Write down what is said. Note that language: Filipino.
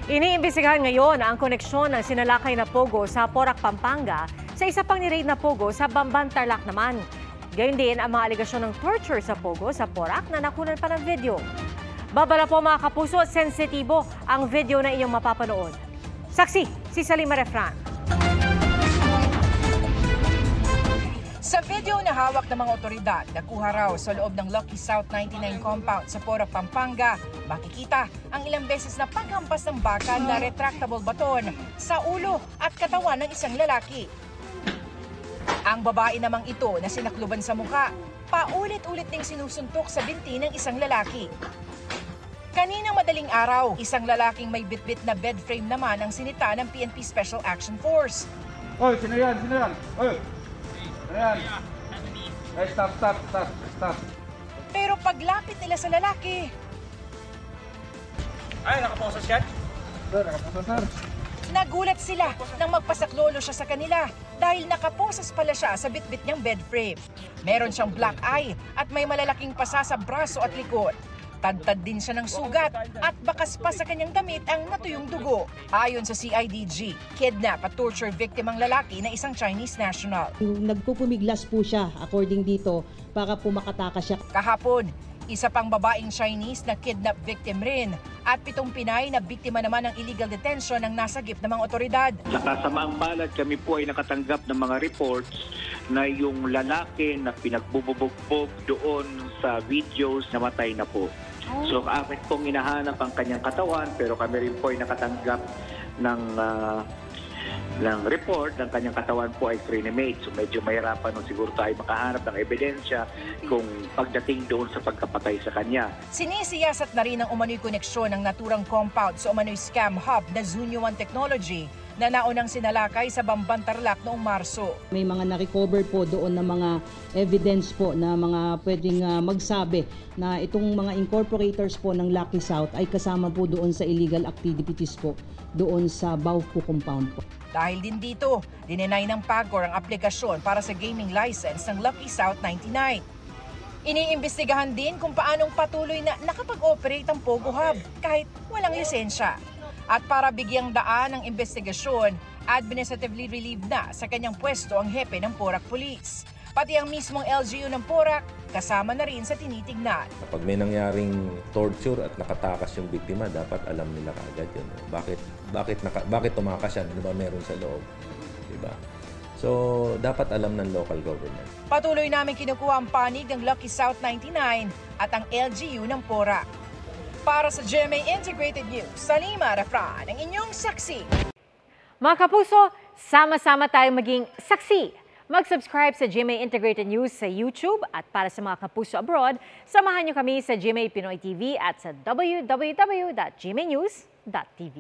Iniimbestigahan ngayon ang koneksyon ng sinalakay na pogo sa Porac, Pampanga sa isa pang ni-raid na pogo sa Bamban, Tarlac naman. Gayon din ang mga aligasyon ng torture sa pogo sa Porac na nakunan pa ng video. Babala po mga kapuso, sensitibo ang video na iyong mapapanood. Saksi, si Salima Refran. Sa video na hawak ng mga otoridad, nakuha raw sa loob ng Lucky South 99 compound sa Porac, Pampanga, makikita ang ilang beses na paghampas ng bakal na retractable baton sa ulo at katawan ng isang lalaki. Ang babae namang ito na sinakluban sa mukha, paulit-ulit ding sinusuntok sa binti ng isang lalaki. Kaninang madaling araw, isang lalaking may bitbit na bed frame naman ang sinita ng PNP Special Action Force. Oy, sino yan? Sino yan? Oy! Ayan. Ay, stop. Pero paglapit nila sa lalaki, ay, nakaposas yan? Sir, nakaposas, sir. nagulat sila nang magpasaklolo siya sa kanila dahil nakaposas pala siya sa bitbit niyang bed frame. Meron siyang black eye at may malalaking pasa sa braso at likod. Tadtad din siya ng sugat at bakas pa sa kanyang damit ang natuyong dugo. Ayon sa CIDG, kidnap at torture victim ang lalaki na isang Chinese national. Nagpupumiglas po siya according dito para po makatakas siya. Kahapon, isa pang babaeng Chinese na kidnap victim rin at 7 Pinay na biktima naman ng illegal detention ng nasagip ng mga otoridad. Sa kasamaang palad, kami po ay nakatanggap ng mga reports na yung lalaki na pinagbubugbog doon sa videos namatay na po. So amin pong hinahanap ang kanyang katawan pero kami rin po ay nakatanggap ng report ng kanyang katawan po ay cremate. So medyo mahirapan nung siguro tayo makahanap ng ebidensya kung pagdating doon sa pagkapatay sa kanya. Sinisiyasat na rin ang umano'y koneksyon ng naturang compound sa umano'y scam hub na Zunyo One Technology na naunang sinalakay sa Bamban, Tarlac noong Marso. May mga na-recover po doon na mga evidence po na mga pwedeng magsabi na itong mga incorporators po ng Lucky South ay kasama po doon sa illegal activities po doon sa Baufo compound po. Dahil din dito, dininay ng PAGCOR ang aplikasyon para sa gaming license ng Lucky South 99. Iniimbestigahan din kung paanong patuloy na nakapag-operate ang Pogo Hub kahit walang lisensya. At para bigyang daan ng investigasyon, administratively relieved na sa kanyang pwesto ang hepe ng Porac Police. Pati ang mismong LGU ng Porac, kasama na rin sa tinitignan. Kapag may nangyaring torture at nakatakas yung biktima, dapat alam nila kaagad yun. Bakit tumakas yan? Ano ba meron sa loob? Diba? So, dapat alam ng local government. Patuloy namin kinukuha ang panig ng Lucky South 99 at ang LGU ng Porac. Para sa GMA Integrated News, Salima Refran, ang inyong saksi. Mga kapuso, sama-sama tayong maging saksi. Mag-subscribe sa GMA Integrated News sa YouTube at para sa mga kapuso abroad, samahan niyo kami sa GMA Pinoy TV at sa www.gmanews.tv.